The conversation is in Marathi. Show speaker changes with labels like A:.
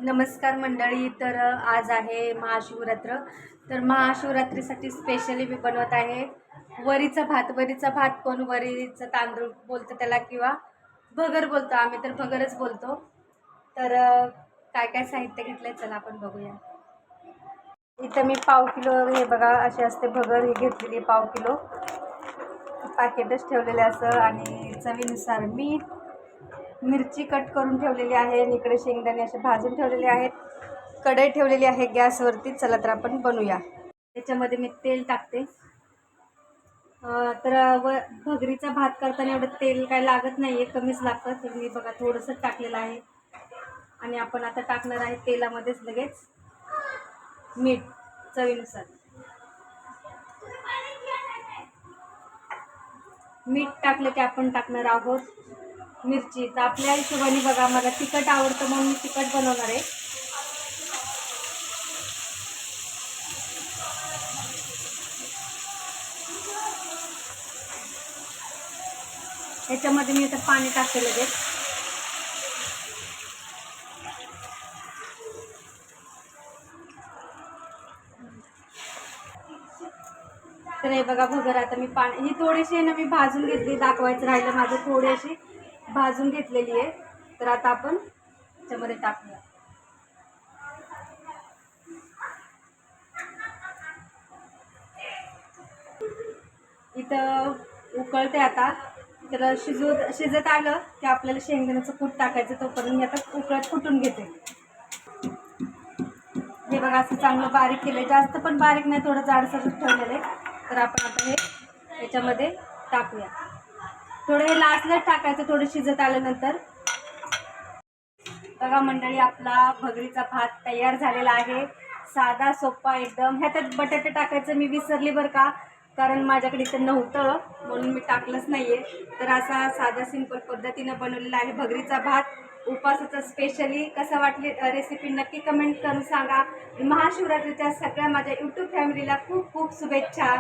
A: नमस्कार मंडळी. तर आज आहे महाशिवरात्र. तर महाशिवरात्रीसाठी स्पेशली मी बनवत आहे वरीचा भात. वरीचा भात कोण वरीचं तांदूळ बोलतो त्याला किंवा भगर बोलतो, आम्ही तर भगरच बोलतो. तर काय काय साहित्य घेतलंय चला आपण बघूया. इथं मी पाव किलो, हे बघा असे असते भगर, ही घेतलेली पाव किलो. पॅकेटच ठेवलेले असं, आणि चवीनुसार मीठ, मिरची कट करून ठेवलेली आहे, आणि इकडे शेंगदाणे असे भाजून ठेवलेले आहेत. कढई ठेवलेली आहे गॅसवरती. चला तर आपण बनवूया. त्याच्यामध्ये मी तेल टाकते. तर भगरीचा भात करताना एवढं तेल काय लागत नाही आहे, कमीच लागतं. तर मी बघा थोडंसं टाकलेलं आहे, आणि आपण आता टाकणार आहे तेलामध्येच लगेच मीठ चवीनुसार. मीठ टाकलं की आपण टाकणार आहोत मिरची. तर आपल्या हिशोबाने बघा, मला तिखट आवडतं म्हणून मी तिखट बनवणार आहे. याच्यामध्ये मी आता पाणी टाकते लगेच. तर हे बघा भगर, आता मी पाणी ही थोडीशी ना मी भाजून घेतली, दाखवायचं राहिलं माझं, थोडीशी भाजून घेतलेली आहे. तर आता आपण त्याच्यामध्ये टाकूया. इथं उकळते आता. तर शिजत आलं की आपल्याला शेंगदाण्याचं कूट टाकायचं. तोपर्यंत मी आता उकळत कुटून घेते. हे बघा असं चांगलं बारीक केलं, जास्त पण बारीक नाही, थोडं जाडसर ठेवलेलं आहे. तर आपण आता हे याच्यामध्ये टाकूया. थोडं हे लास्टलाच टाकायचं, थोडं शिजत आल्यानंतर. बघा मंडळी, आपला भगरीचा भात तयार झालेला आहे. साधा सोपा एकदम. ह्याच्यात बटाटे टाकायचं मी विसरली बरं का, कारण माझ्याकडे इथं नव्हतं म्हणून मी टाकलंच नाही आहे. तर असा साधा सिंपल पद्धतीनं बनवलेला आहे भगरीचा भात, उपासाचा स्पेशली. कसं वाटली रेसिपी नक्की कमेंट करून सांगा. महाशिवरात्रीच्या सगळ्या माझ्या यूट्यूब फॅमिलीला खूप खूप शुभेच्छा.